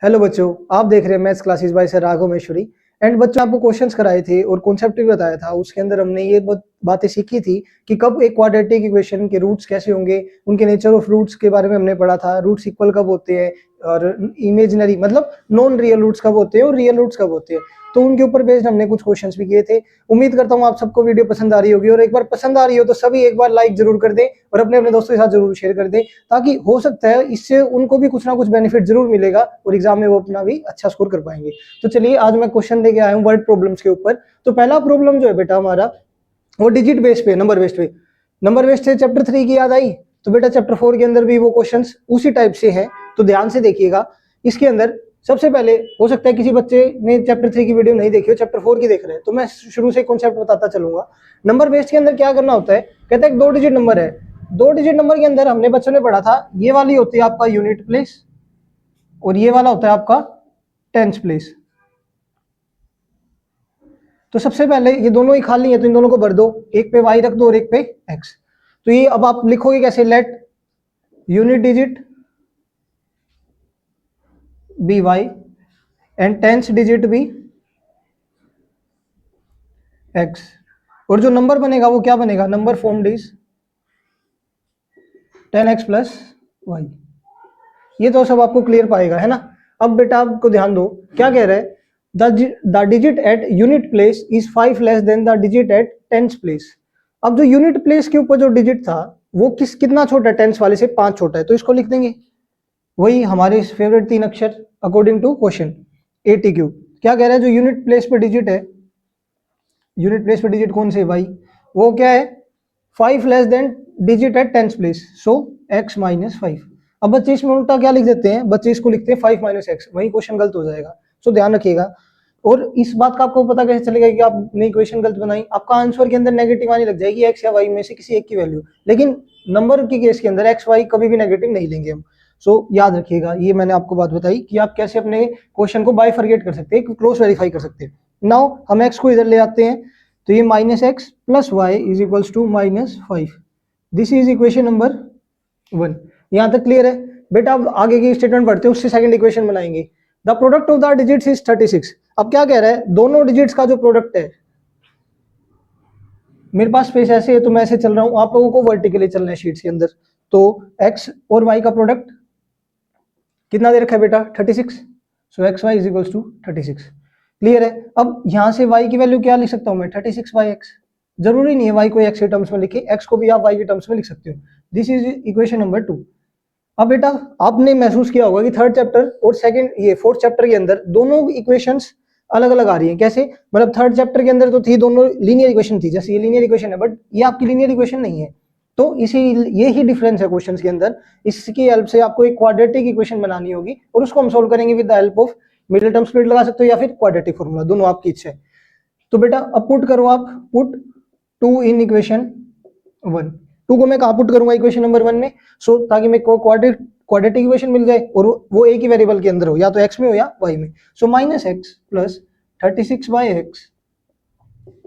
Hello बच्चों, आप देख रहे हैं maths classes bye sir Raghav Maheshwari. And बच्चों, आपको क्वेश्चंस कराए थे और कॉन्सेप्ट भी बताया था। उसके अंदर हमने ये बातें सीखी थी कि कब एक क्वाड्रेटिक इक्वेशन के रूट्स कैसे होंगे, उनके नेचर ऑफ रूट्स के बारे में हमने पढ़ा था। रूट्स इक्वल कब होते हैं और इमेजिनरी मतलब नॉन रियल रूट्स कब होते हैं और रियल रूट्स कब होते हैं, तो उनके ऊपर बेस्ड हमने कुछ क्वेश्चंस भी किए थे। उम्मीद करता हूँ आप सबको वीडियो पसंद आ रही होगी, और एक बार पसंद आ रही हो तो सभी एक बार लाइक जरूर कर दें और अपने अपने दोस्तों के साथ जरूर शेयर कर दें, ताकि हो सकता है इससे उनको भी कुछ ना कुछ बेनिफिट जरूर मिलेगा और एग्जाम में वो अपना भी अच्छा स्कोर कर पाएंगे। तो चलिए, आज मैं क्वेश्चन लेके आया हूँ वर्ड प्रॉब्लम्स के ऊपर। तो पहला प्रॉब्लम जो है बेटा हमारा, वो डिजिट बेस पे, नंबर बेस्ड पे। नंबर बेस्ड से चैप्टर 3 की याद आई, तो बेटा चैप्टर 4 के अंदर भी वो क्वेश्चंस उसी टाइप से हैं, तो ध्यान से देखिएगा। इसके अंदर सबसे पहले, हो सकता है किसी बच्चे ने चैप्टर 3 की वीडियो नहीं देखी हो, चैप्टर 4 की देख रहे हैं, तो मैं शुरू से कॉन्सेप्ट बताता चलूंगा। नंबर बेस्ड के अंदर क्या करना होता है, कहते हैं 2 डिजिट नंबर है। 2 डिजिट नंबर के अंदर हमने बच्चों ने पढ़ा था, ये वाली होती है आपका यूनिट प्लेस और ये वाला होता है आपका टेंस प्लेस। तो सबसे पहले ये दोनों ही खाली है, तो इन दोनों को भर दो, एक पे y रख दो और एक पे x। तो ये अब आप लिखोगे कैसे, let unit digit be y and tens digit be x, और जो नंबर बनेगा वो क्या बनेगा, number formed is 10x plus y। ये तो सब आपको क्लियर पाएगा, है ना। अब बेटा आपको ध्यान दो, क्या कह रहा है, the digit at unit place is 5 less than the digit eight tens place. अब जो यूनिट प्लेस के ऊपर जो डिजिट था वो कितना छोटा है, टेंस वाले से 5 छोटा है, तो इसको लिख देंगे वही हमारे फेवरेट 3 अक्षर अकॉर्डिंग टू क्वेश्चन ATQ। क्या कह रहा है, जो यूनिट प्लेस पे डिजिट है, यूनिट प्लेस पे डिजिट कौन से भाई, वो क्या है, 5 less than digit eight tens place, so x minus 5। अब बच्चे इसमें उल्टा क्या लिख देते हैं, बच्चे इसको लिखते हैं 5 माइनस एक्स, वही क्वेश्चन गलत हो जाएगा, सो ध्यान रखिएगा। और इस बात का आपको पता कैसे चलेगा कि आपने इक्वेशन गलत बनाई, आपका आंसर के अंदर नेगेटिव आने लग जाएगी, x या y में से किसी एक की वैल्यू, लेकिन नंबर के केस के अंदर x y कभी भी नेगेटिव नहीं लेंगे हम। सो याद रखिएगा, ये मैंने आपको बात बताई कि आप कैसे अपने क्वेश्चन को बाइफरकेट कर सकते हैं, क्रॉस वेरीफाई कर सकते हैं। नाउ हम x को इधर ले आते हैं, तो ये minus x plus y is equals to -5। This is equation number 1। यहां तक क्लियर है बेटा। अब आगे की स्टेटमेंट पढ़ते हैं, उससे सेकंड इक्वेशन बनाएंगे। The product of the digits is 36। अब क्या कह रहा है, दोनों डिजिट्स का जो प्रोडक्ट है, मेरे पास स्पेस ऐसे है तो मैं ऐसे चल रहा हूं, आप लोगों को वर्टिकली चलना है शीट्स के अंदर। तो x और y का प्रोडक्ट कितना दे रखा है बेटा, 36। So X Y is equals to 36। Clear है। अब यहां से y की वैल्यू क्या लिख सकता हूं मैं, 36 बाई एक्स। जरूरी नहीं है y को x के टर्म्स में लिखे, x को भी आप y के टर्म्स में लिख सकते हो। This is equation number 2। अब बेटा आपने महसूस किया होगा कि थर्ड चैप्टर और सेकंड ये फोर्थ चैप्टर के अंदर दोनों इक्वेशंस अलग अलग आ रही हैं। कैसे, मतलब थर्ड चैप्टर के अंदर तो थी दोनों लीनियर इक्वेशन थी, जैसे ये लीनियर इक्वेशन है, बट ये आपकी लीनियर इक्वेशन नहीं है। तो इसी ये ही डिफरेंस है क्वेश्चंस के अंदर। इसकी हेल्प से आपको एक क्वाड्रेटिक इक्वेशन बनानी होगी और उसको हम सोल्व करेंगे with the help of middle term split लगा सकते हो या फिर क्वाड्रेटिक फॉर्मूला, दोनों आपकी इच्छा है। तो बेटा अब पुट करो, आप पुट 2 इन इक्वेशन 1। 2 को मैं कहां पुट करूंगा, इक्वेशन नंबर 1 में। सो ताकि मेरे को क्वाड्रेटिक इक्वेशन मिल जाए और वो एक ही वेरिएबल के अंदर हो, या तो x में हो या y में। So minus x plus 36 by x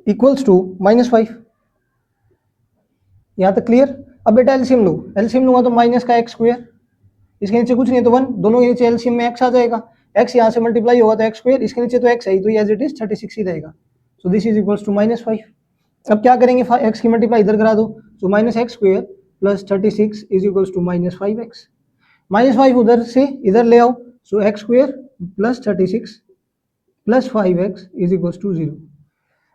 equals to -5। यहां तक क्लियर। अब बेटा एलसीएम लो, एलसीएम लूंगा तो माइनस का एक्स स्क्वायर, इसके नीचे कुछ नहीं है तो 1, दोनों के नीचे एलसीएम में x आ जाएगा, x यहां से मल्टीप्लाई होगा तो एक्स स्क्वायर, इसके नीचे तो x है, तो ये एज इट इज 36 ही रहेगा। So this is equals to -5। अब क्या करेंगे, x की मल्टीप्लाई इधर करा दो, तो minus X square plus 36 is equals to -5x। -5 उधर से इधर ले आओ, so X square plus 36 plus 5x is equals to 0।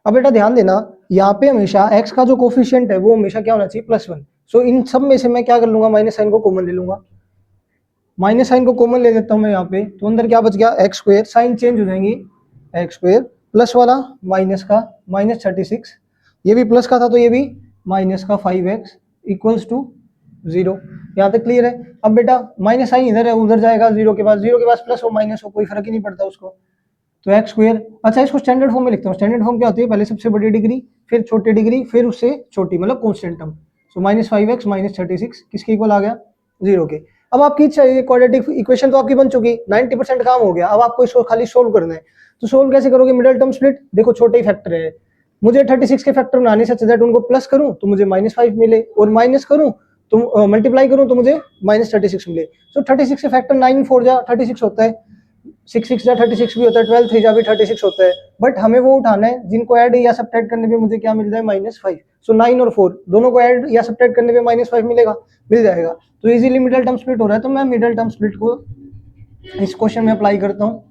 अब बेटा ध्यान देना, यहाँ पे हमेशा x का जो कोफिशिएंट है वो हमेशा क्या होना चाहिए, +1। सो इन सब में से मैं क्या कर लूंगा, माइनस साइन को कॉमन ले लूंगा। माइनस साइन को कॉमन ले लेता हूँ मैं यहाँ पे, तो अंदर क्या बच गया, एक्स स्क्वायर, साइन चेंज हो जाएंगी, एक्स स्क्वायर प्लस वाला माइनस का -36, ये भी प्लस का था तो ये भी माइनस का 5x इक्वल्स टू 0। यहाँ तक क्लियर है। अब बेटा माइनस साइन इधर है, उधर जाएगा, 0 के पास प्लस हो माइनस हो कोई फर्क ही नहीं पड़ता उसको, तो एक्स स्क्वायर। अच्छा इसको स्टैंडर्ड फॉर्म में लिखता हूँ। स्टैंडर्ड फॉर्म क्या होती है, पहले सबसे बड़ी डिग्री, फिर छोटी डिग्री, फिर उससे छोटी, मतलब कांस्टेंट टर्म। सो -5x -36 किसके इक्वल आ गया, 0 के। अब आपकी इच्छा है, क्वाड्रेटिक इक्वेशन तो आपकी बन चुकी, 90% काम हो गया। अब आपको इसको खाली सोल्व करना है। तो सोल्व कैसे करोगे, मिडिल टर्म स्प्लिट। देखो छोटे ही फैक्टर है, मुझे 36 के फैक्टर बनाने से अच्छा दैट उनको प्लस करूं तो मुझे -5 मिले, और माइनस करूं तो मल्टीप्लाई करूं तो मुझे -36 मिले। सो 36 के फैक्टर 9 4 जा 36 होता है, 6 6 जा 36 भी होता है, 12 3 जा भी 36 होता है, बट हमें वो उठाना है जिनको ऐड या सब्ट्रैक्ट करने पे मुझे क्या मिल जाए -5। सो 9 और 4 दोनों को ऐड या सब्ट्रैक्ट करने पे -5 मिलेगा, मिल जाएगा। तो इजीली मिडिल टर्म स्प्लिट हो रहा है, तो मैं मिडिल टर्म स्प्लिट को इस क्वेश्चन में अप्लाई करता हूँ।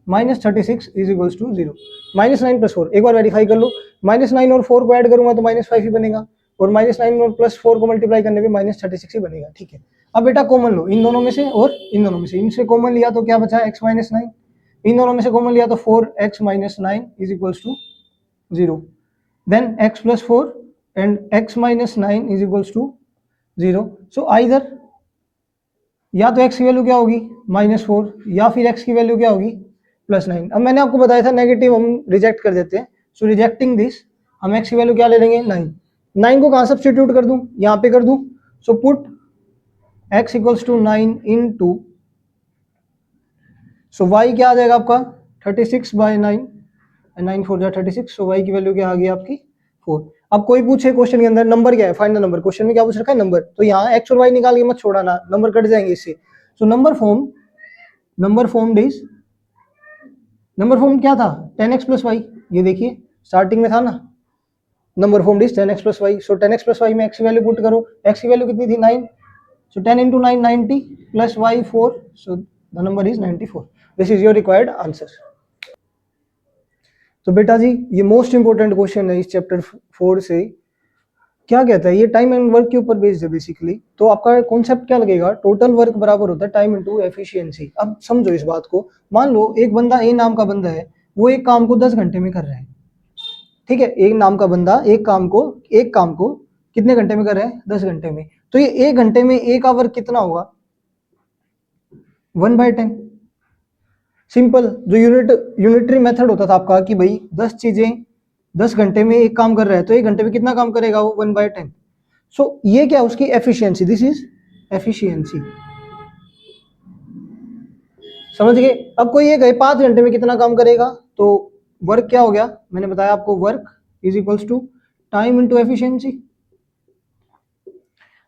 -36 इज इक्वल्स टू 0, -9 + 4 एक बार वेरीफाई कर लो, -9 और 4 को ऐड करूंगा तो -5 ही बनेगा, और -9 और +4 को मल्टीप्लाई करने पे -36 ही बनेगा। ठीक है, अब बेटा कॉमन लो इन दोनों में से और इन दोनों में से, इनसे कॉमन लिया तो क्या बचा x - 9, इन दोनों में से कॉमन लिया तो 4x - 9 is equals to 0, then x + 4 and x - 9 is equals to 0। So either या तो x की वैल्यू क्या होगी -4 या फिर x की वैल्यू क्या होगी +9। अब मैंने आपको बताया था नेगेटिव हम रिजेक्ट कर देते हैं, सो रिजेक्टिंग दिस हम x की वैल्यू क्या ले लेंगे 9। 9 को कहाँ सब्स्टिट्यूट कर दूं, यहाँ पे कर दूं, so put x equals to 9 into, so y क्या आ जाएगा आपका 36/9, 9 4 जा 36, सो y की वैल्यू क्या आ गई आपकी 4। अब कोई पूछे क्वेश्चन के अंदर नंबर क्या है, फाइंड द नंबर, क्वेश्चन में क्या पूछ रखा है नंबर, तो यहाँ x और y निकाल के मत छोड़ाना, नंबर कट जाएंगे इससे। सो नंबर फॉर्म क्या था 10x + y, ये देखिए स्टार्टिंग में था ना, number form is 10x + y। So 10x + y में x की वैल्यू पुट करो, x की वैल्यू कितनी थी 9, सो 10 × 9 90 + y 4, so the number is 94। This is your required answer. तो बेटा जी ये मोस्ट इंपोर्टेंट क्वेश्चन है इस चैप्टर 4 से, क्या कहता है ये टाइम एंड वर्क के ऊपर बेस्ड है बेसिकली। तो आपका कॉन्सेप्ट क्या लगेगा, टोटल वर्क बराबर होता है टाइम इनटू एफिशिएंसी। अब समझो इस बात को, मान लो एक बंदा ए नाम का बंदा है, वो एक काम को 10 घंटे में कर रहा है, ठीक है, एक नाम का बंदा एक काम को कितने घंटे में कर रहा है 10 घंटे में, तो ये 1 घंटे में ए का वर्क कितना होगा 1/10। सिंपल, जो यूनिटरी मेथड होता था आपका कि भाई 10 चीजें 10 घंटे में एक काम कर रहा है, तो 1 घंटे में कितना काम करेगा वो 1/10। सो ये क्या उसकी एफिशिएंसी, दिस इज एफिशिएंसी, समझ गए। अब कोई ये कहे 5 घंटे में कितना काम करेगा, तो वर्क क्या हो गया, मैंने बताया आपको work is equals to time into efficiency.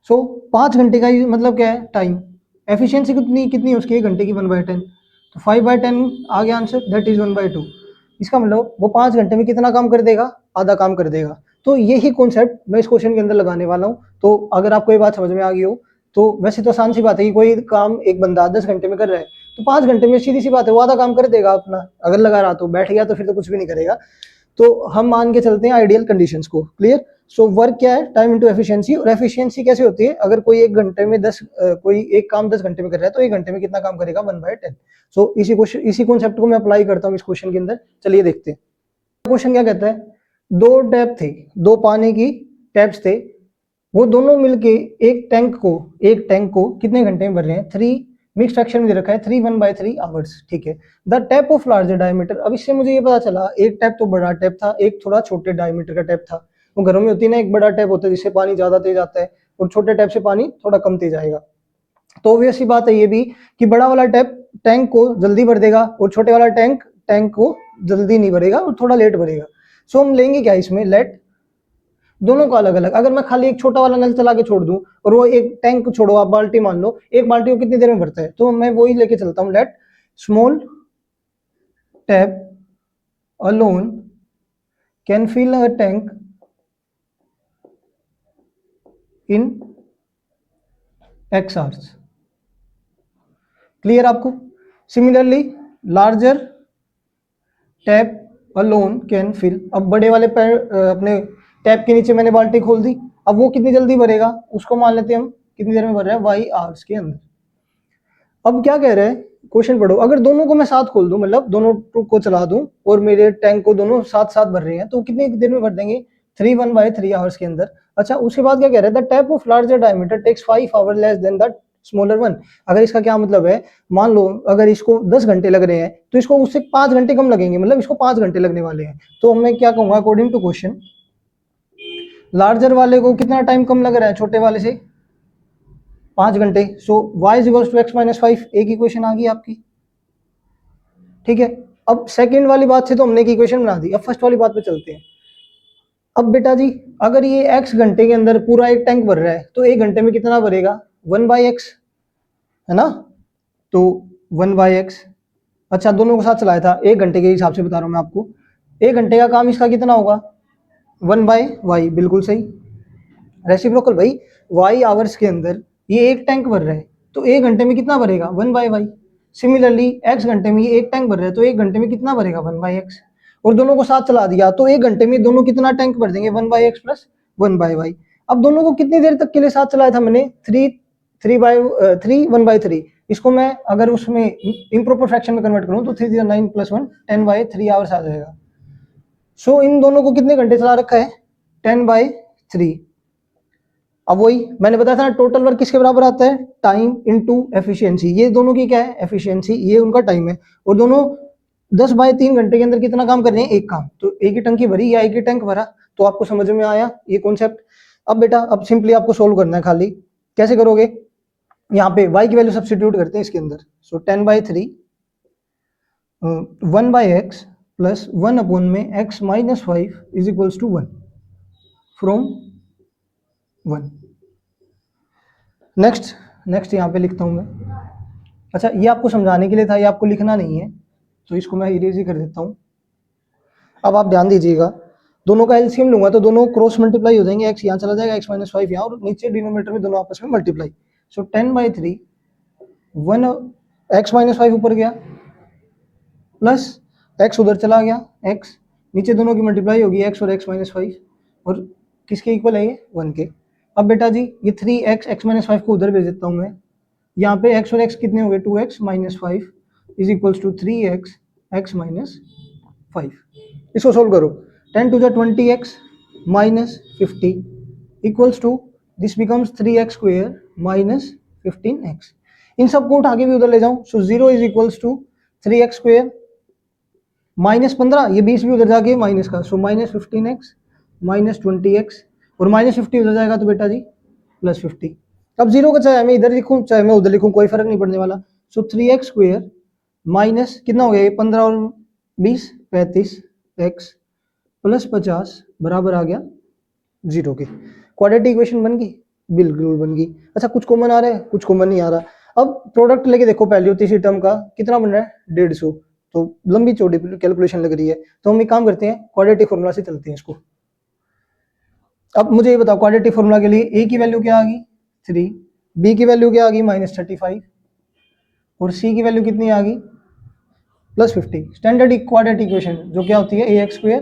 So 5 घंटे का मतलब क्या है टाइम, एफिशिएंसी कितनी है उसकी 1 घंटे की 1/10, तो 5/10 आ गया आंसर, दैट इज 1/2। इसका मतलब वो 5 घंटे में कितना काम कर देगा, आधा काम कर देगा। तो यही कॉन्सेप्ट मैं इस क्वेश्चन के अंदर लगाने वाला हूँ। तो अगर आपको ये बात समझ में आ गई हो, तो वैसे तो आसान सी बात है कि कोई काम एक बंदा 10 घंटे में कर रहा है, तो 5 घंटे में सीधी सी बात है वो आधा काम कर देगा अपना, अगर लगा रहा तो बैठ गया तो फिर तो कुछ भी नहीं करेगा। तो हम मान के चलते हैं आइडियल कंडीशंस को, क्लियर। सो वर्क क्या है टाइम इनटू एफिशिएंसी, और एफिशिएंसी कैसे होती है, अगर कोई एक घंटे में कोई एक काम 10 घंटे में कर रहा है, तो 1 घंटे में कितना काम करेगा 1/10। सो इसी कॉन्सेप्ट को मैं अप्लाई करता हूँ इस क्वेश्चन के अंदर। चलिए देखते हैं क्वेश्चन क्या कहता है। दो टैप थे, दो पानी की टैप्स थे, वो दोनों मिलके एक टैंक को कितने घंटे में भर रहे हैं, 3 मिक्स फ्रैक्शन में दे रखा है 3 1/3 आवर्स, ठीक है। The tap of larger diameter, अब इससे मुझे ये पता चला एक टैप तो बड़ा टैप था, एक थोड़ा छोटे डायमीटर का टैप था। वो घरों में होती है ना, एक बड़ा टैप होता है जिससे पानी ज्यादा तेज आता है, और छोटे टैप से पानी थोड़ा कम तेज आएगा। तो ऑब्वियस सी बात है ये भी कि बड़ा वाला टैप टैंक को जल्दी भर देगा, और छोटे वाला टैंक को जल्दी नहीं भरेगा और थोड़ा लेट भरेगा। सो हम लेंगे क्या इसमें, लेट दोनों को अलग अलग। अगर मैं खाली एक छोटा वाला नल चला के छोड़ दूं, और वो एक टैंक छोड़ो, आप बाल्टी मान लो, एक बाल्टी को कितनी देर में भरता है, तो मैं वही लेके चलता हूं, let small tap alone can fill a tank in x hours. Clear आपको। Similarly larger tap alone can fill, अब बड़े वाले अपने टैप के नीचे मैंने बाल्टी खोल दी, अब वो कितनी जल्दी भरेगा, उसको मान लेते हैं हम कितनी देर में भर रहा है y आवर्स के अंदर। अब क्या कह रहे हैं, क्वेश्चन पढ़ो, अगर दोनों को मैं साथ खोल दूं, मतलब दोनों को चला दूं और मेरे टैंक को दोनों साथ साथ भर रहे हैं, तो कितनी देर में भर देंगे 3 1/3 आवर्स के अंदर। अच्छा, उसके बाद क्या कह रहे हैं, the tap of larger diameter takes 5 hour less than the smaller one. अगर इसका क्या मतलब है, मान लो अगर इसको 10 घंटे लग रहे हैं, तो इसको उससे 5 घंटे कम लगेंगे, मतलब इसको 5 घंटे लगने वाले हैं। तो मैं क्या कहूंगा, अकॉर्डिंग टू क्वेश्चन लार्जर वाले को कितना टाइम कम लग रहा है छोटे वाले से, 5 घंटे। So y is equals to x - 5, एक इक्वेशन आ गई आपकी, ठीक है। अब सेकंड वाली बात से तो हमने एक इक्वेशन बना दी, अब फर्स्ट वाली बात पे चलते हैं। अब बेटा जी अगर ये x घंटे के अंदर पूरा एक टैंक भर रहा है, तो 1 घंटे में कितना भरेगा 1/x, है ना। तो 1/x अच्छा, दोनों को साथ चलाया था, 1 घंटे के हिसाब से बता रहा हूँ मैं आपको। 1 घंटे का काम इसका कितना होगा, 1/y, बिल्कुल सही। रेसिप्रोकल भाई, y आवर्स के अंदर ये एक टैंक भर रहा है, तो 1 घंटे में कितना भरेगा, 1/y। सिमिलरली x घंटे में ये एक टैंक भर रहा है, तो 1 घंटे में कितना भरेगा, 1/x। और दोनों को साथ चला दिया तो 1 घंटे में दोनों कितना टैंक भर देंगे, 1/x प्लस 1/y। अब दोनों को कितनी देर तक के लिए साथ चलाया था मैंने, 1/3। इसको मैं अगर उसमें इम्प्रॉपर फ्रैक्शन में कन्वर्ट करूं तो 3 9 + 1 10/3 आवर्स आ जाएगा। सो इन दोनों को कितने घंटे चला रखा है, 10/3। अब वही मैंने बताया था ना, टोटल वर्क किसके बराबर आता है, टाइम इनटू एफिशिएंसी। ये दोनों की क्या है, एफिशिएंसी, ये उनका टाइम है। और दोनों 10/3 घंटे के अंदर कितना काम कर रहे हैं, एक काम। तो एक ही टंकी भरी या एक ही टैंक भरा, तो आपको समझ में आया ये कॉन्सेप्ट। अब बेटा, अब सिंपली आपको सोल्व करना है खाली। कैसे करोगे, यहाँ पे y की वैल्यू सब्स्टिट्यूट करते हैं इसके अंदर। सो 10/3 1/x प्लस 1 में x - 5 is equals to 1 from 1। Next यहाँ पे लिखता हूँ मैं। अच्छा, ये आपको समझाने के लिए था, ये आपको लिखना नहीं है, तो इसको मैं इरेज ही कर देता हूँ। अब आप ध्यान दीजिएगा, दोनों का एलसीएम लूंगा तो दोनों क्रॉस मल्टीप्लाई हो जाएंगे, x यहाँ चला जाएगा, x - 5 यहाँ, और नीचे डिनोमिनेटर में दोनों आपस में मल्टीप्लाई। सो 10/3 1 x - 5 ऊपर गया प्लस x उधर चला गया, x नीचे दोनों की मल्टीप्लाई होगी, x और x - 5, और किसके इक्वल है ये, 1 के। अब बेटा जी, ये 3x x - 5 को उधर भेज देता हूँ मैं। यहाँ पे x और x कितने हो गए, 2x - 5 is equals to 3x x - 5। इसको सोल्व करो, 10 to the 20x minus 50 equals to this becomes 3x² minus 15x। इन सबको उठा के भी उधर ले जाऊं, सो 0 इज इक्वल्स टू 3x² -15, ये 20 भी उधर जाके माइनस का, सो -15x -20x, और -50 उधर जाएगा तो बेटा जी +50। अब 0 का चाहे मैं इधर लिखूं चाहे मैं उधर लिखूं, कोई फर्क नहीं पड़ने वाला। सो 3x² माइनस कितना हो गया, ये 15 और 20 35x प्लस 50 बराबर आ गया 0 के। क्वाड्रेटिक इक्वेशन बन गई, बिल्कुल बन गई। अच्छा, कुछ कॉमन आ रहा है, कुछ कॉमन नहीं आ रहा। अब प्रोडक्ट लेके देखो, पहली और तीसरी टर्म का कितना बन रहा है, 150। तो लंबी चौड़ी कैलकुलेशन लग रही है, तो हम एक काम करते हैं, क्वाड्रेटिक फॉर्मूला से चलते हैं इसको। अब मुझे ये बताओ, क्वाड्रेटिक फॉर्मूला के लिए a की वैल्यू क्या आ गई 3, b की वैल्यू क्या आ गई -35, और c की वैल्यू कितनी आ गई +50। स्टैंडर्ड क्वाड्रेटिक इक्वेशन जो क्या होती है, ax²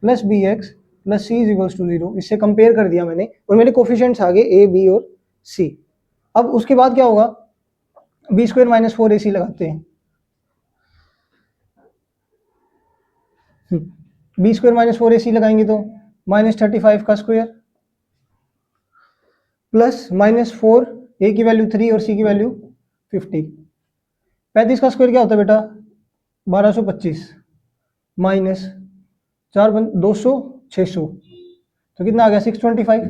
+ bx + c is equals to 0। इससे कंपेयर कर दिया मैंने, और मेरे कोफिशिएंट्स आ गए a, b और c। अब उसके बाद क्या होगा, b² - 4ac लगाते हैं। b² - 4ac लगाएंगे तो -35 का स्क्वायर प्लस -4, a की वैल्यू 3 और c की वैल्यू 50। 35 का स्क्वायर क्या होता है बेटा, 1225 माइनस 4 200 600, तो कितना आ गया 625।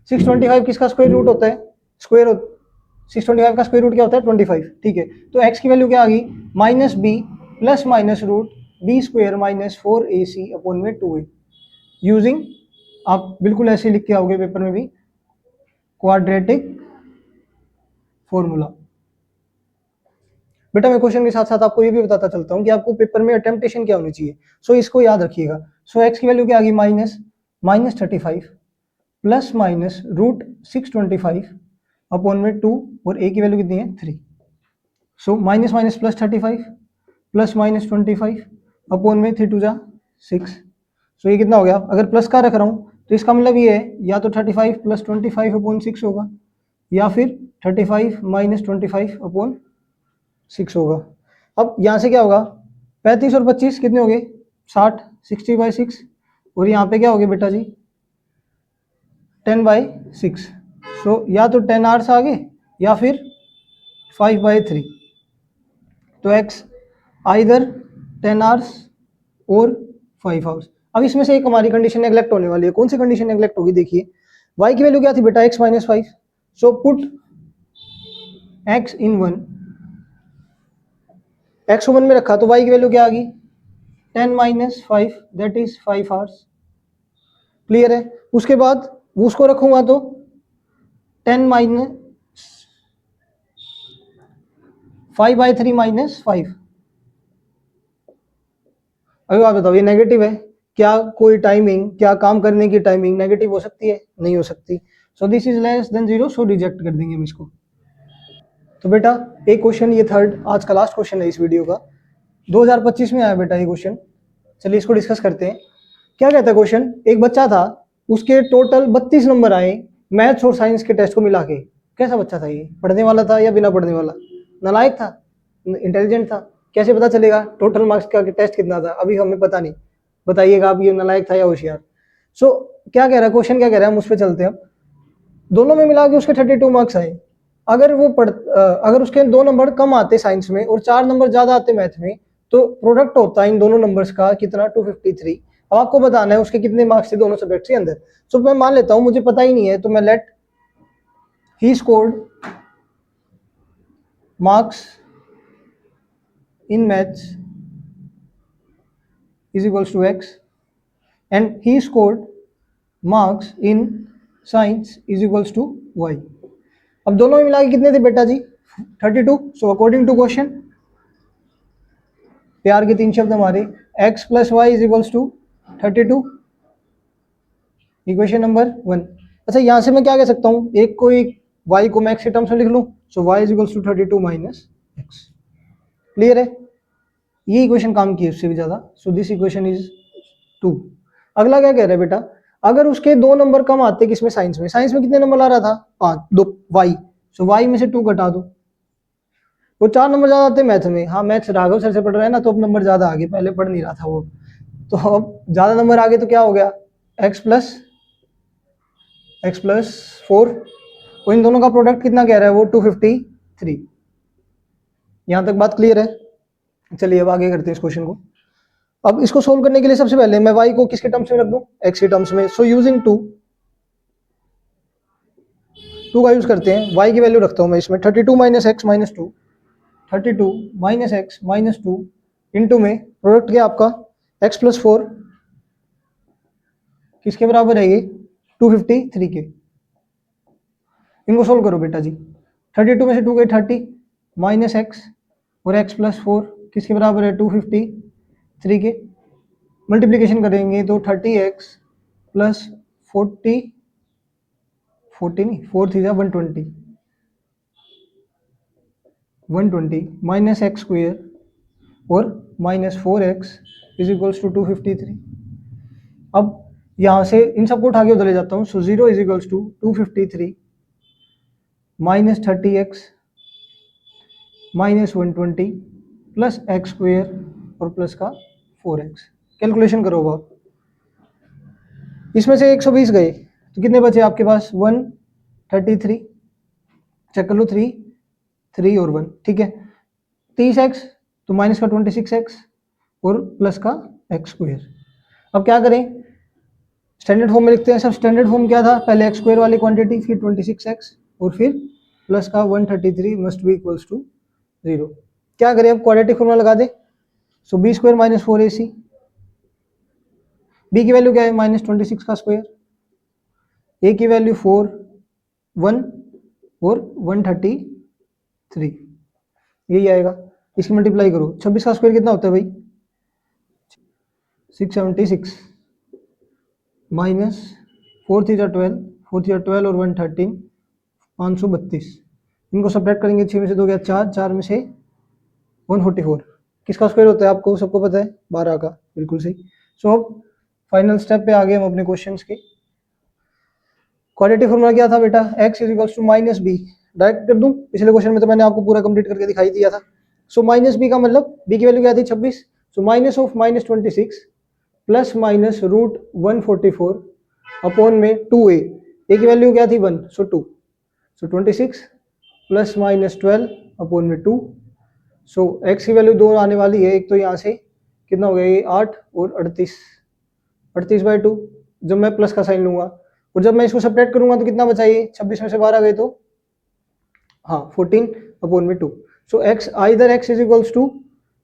625 किसका स्क्वायर रूट होता है, 625 का स्क्वायर रूट क्या होता है 25, ठीक है। तो x की वैल्यू क्या आ गई, -b plus minus root b² - 4ac upon में 2a। यूजिंग, आप बिल्कुल ऐसे लिख के आओगे पेपर में भी, क्वाड्रेटिक फॉर्मूला। बेटा मैं क्वेश्चन के साथ साथ आपको ये भी बताता चलता हूँ कि आपको पेपर में अटेम्प्टेशन क्या होनी चाहिए। सो इसको याद रखिएगा। सो x की वैल्यू क्या आ गई, -35 प्लस माइनस रूट 625 अपॉन में 2, और a की वैल्यू कितनी है 3। So minus minus +35 plus -25 upon में 3 2 जा 6। सो ये कितना हो गया, अगर प्लस का रख रहा हूँ तो इसका मतलब ये है या तो 35 + 25 अपॉन 6 होगा, या फिर 35 - 25 अपॉन 6 होगा। अब यहाँ से क्या होगा, 35 और 25 कितने हो गए 60, 60/6, और यहाँ पे क्या हो गया बेटा जी 10/6। सो या तो 10 आवर्स आ गए या फिर 5/3। तो x आइदर 10 आवर्स और 5 आवर्स। अब इसमें से एक हमारी कंडीशन नेग्लेक्ट होने वाली है। कौन सी कंडीशन नेग्लेक्ट होगी, देखिए y की वैल्यू क्या थी बेटा, x - 5। सो पुट x इन 1, x को 1 में रखा तो y की वैल्यू क्या आ गई 10 - 5 दैट इज 5 आवर्स। क्लियर है। उसके बाद उसको रखूंगा तो 10 - 5/3 - 5, अभी आप बताओ, ये नेगेटिव है, क्या कोई टाइमिंग, क्या काम करने की टाइमिंग नेगेटिव हो सकती है? नहीं हो सकती। सो this is less than 0, so reject कर देंगे हम इसको। तो बेटा एक क्वेश्चन, ये थर्ड आज का लास्ट क्वेश्चन है इस वीडियो का, 2025 में आया बेटा ये क्वेश्चन। चलिए इसको डिस्कस करते हैं। क्या कहता है क्वेश्चन, एक बच्चा था, उसके टोटल 32 नंबर आए मैथ्स और साइंस के टेस्ट को मिला के। कैसा बच्चा था ये? पढ़ने वाला था या बिना पढ़ने वाला? नालायक था? इंटेलिजेंट था? कैसे पता चलेगा टोटल मार्क्स का टेस्ट कितना था? अभी हमें पता नहीं। बताइएगा आप, ये नालायक था या होशियार? सो क्या कह रहा है क्वेश्चन, क्या कह रहा है, हम उस पर चलते हैं। दोनों में मिला के उसके 32 मार्क्स आए। अगर वो अगर उसके 2 नंबर कम आते साइंस में और 4 नंबर ज्यादा आते मैथ में, तो प्रोडक्ट होता है इन दोनों नंबर्स का कितना? 253। अब आपको बताना है उसके कितने मार्क्स थे दोनों सब्जेक्ट के अंदर। सो मैं मान लेता हूं मुझे पता ही नहीं है, तो मैं let he scored marks in maths is equals to x and he scored marks in science is equals to y। अब दोनों में मिला के कितने थे बेटा जी? 32। सो अकॉर्डिंग टू क्वेश्चन, प्यार के 3 शब्द हमारे, x plus y is equals to 32, equation number 1। अच्छा यहाँ से मैं क्या कह सकता हूँ, एक को एक y को मैं x के टर्म्स में लिख लूँ, so y is equals to 32 minus x। Clear है? ये इक्वेशन काम की है उससे भी ज्यादा। So this equation is 2। अगला क्या कह रहा है बेटा, अगर उसके 2 नंबर कम आते किसमें? साइंस में। साइंस में कितने नंबर ला रहा था? 5, 2 y। सो y में से 2 घटा दो। वो 4 नंबर ज्यादा आते मैथ में। हाँ, मैथ्स राघव सर से पढ़ रहा है ना, तो अब नंबर ज्यादा आगे, पहले पढ़ नहीं रहा था वो। तो अब ज्यादा नंबर आगे तो क्या हो गया? x plus 4। वो इन दोनों का प्रोडक्ट कितना कह रहा है वो? 253। यहां तक बात क्लियर है? चलिए अब आगे करते हैं इस क्वेश्चन को। अब इसको सोल्व करने के लिए सबसे पहले मैं y को किसके टर्म्स में रख दूं? x के टर्म्स में। सो यूजिंग 2 का यूज करते हैं। y की वैल्यू रखता हूं मैं इसमें 32 minus x minus 2, 32 minus x minus 2 into में प्रोडक्ट क्या आपका x प्लस 4 किसके बराबर है ये? 253 के। इनको सोल्व करो बेटा जी। 32 में से 2 गए 30 माइनस एक्स और x प्लस 4 किसके बराबर है? 253 के। मल्टीप्लीकेशन करेंगे तो 30x प्लस 40 नहीं 4 थी 120 माइनस एक्स स्क्वेयर और minus 4x is equals to 253। अब यहां से इन सबको उठा के उधर ले जाता हूं। So 0 is equals to 253 minus 30x minus 120 plus x square और प्लस का 4x। कैलकुलेशन करो आप। इसमें से 120 गए तो कितने बचे आपके पास? 133। चेक कर लो, 3 और 1, ठीक है। 30x तो माइनस का 26x और प्लस का एक्स स्क्वेयर। अब क्या करें? स्टैंडर्ड फॉर्म में लिखते हैं। सब स्टैंडर्ड फॉर्म क्या था? पहले एक्स स्क्वेयर वाली क्वांटिटी, फिर 26x और फिर प्लस का 133 मस्ट बी इक्वल्स टू 0। क्या करें अब? क्वाड्रेटिक फॉर्मूला लगा दे। So B square minus 4ac, B की वैल्यू क्या है? माइनस 26 का स्क्वायर, ए की वैल्यू 4, 1 और 133, यही आएगा। इसकी मल्टीप्लाई करो। 26 का स्क्वायर कितना होता है भाई? 676 माइनस 4 थी 12, 4 थी 12 और 113, 532। इनको सब्ट्रैक्ट करेंगे, 6 में से 2 गया 4, 4 में से 144। किसका स्क्वायर होता है आपको सबको पता है? 12 का, बिल्कुल सही। सो अब फाइनल स्टेप पे आ गए हम अपने क्वेश्चंस के। क्वाड्रेटिक फॉर्मूला क्या था बेटा? x is equals to minus b. Direct कर दूं? पिछले क्वेश्चन में तो मैंने आपको पूरा कंप्लीट करके दिखाई दिया था। सो माइनस बी का मतलब बी की वैल्यू क्या थी? 26। So minus of minus 26 plus minus root 144 upon में 2a। ए की वैल्यू क्या थी? 1, so 2। So 26 plus minus 12 upon में 2। सो x की वैल्यू 2 आने वाली है। एक तो यहाँ से कितना हो गया ये? 8 और 38, 38/2 जब मैं प्लस का साइन लूंगा। और जब मैं इसको सब्ट्रैक्ट करूंगा तो कितना बचा ये? 26 में से 12 गए तो हाँ 14 अपॉन में 2। So x either x is equals to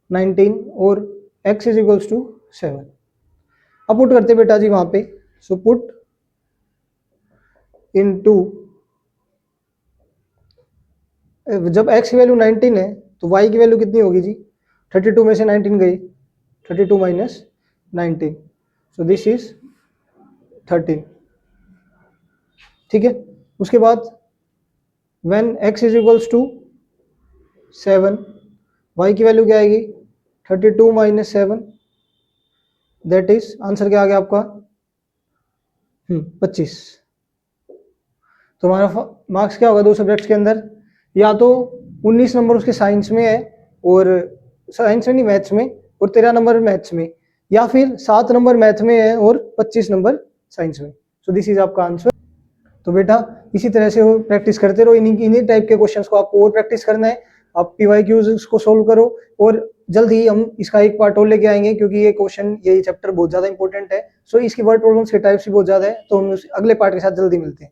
19 और x इज इक्वल्स टू 7। अब पुट करते बेटा जी वहां पे। सो पुट इन टू, जब x की वैल्यू 19 है तो y की वैल्यू कितनी होगी जी? 32 में से 19 गई, 32 माइनस 19, सो दिस इज 13। ठीक है, उसके बाद when x is equals to 7, y की वैल्यू क्या आएगी 32 माइनस 7, दैट इज आंसर क्या आ गया आपका 25। तो हमारा मार्क्स क्या होगा दो सब्जेक्ट्स के अंदर, या तो 19 नंबर उसके साइंस में है और साइंस में नहीं मैथ्स में, और 13 नंबर मैथ्स में, या फिर 7 नंबर मैथ में है और 25 नंबर साइंस में। सो दिस इज आपका आंसर। तो बेटा इसी तरह से वो प्रैक्टिस करते रहो, इन्हीं टाइप के क्वेश्चंस को आपको और प्रैक्टिस करना है। आप PYQs को सोल्व करो, और जल्द ही हम इसका एक पार्ट और लेके आएंगे, क्योंकि ये क्वेश्चन यही चैप्टर बहुत ज्यादा इंपॉर्टेंट है। सो इसकी वर्ड प्रॉब्लम्स के टाइप्स भी बहुत ज्यादा है, तो हम अगले पार्ट के साथ जल्दी मिलते हैं।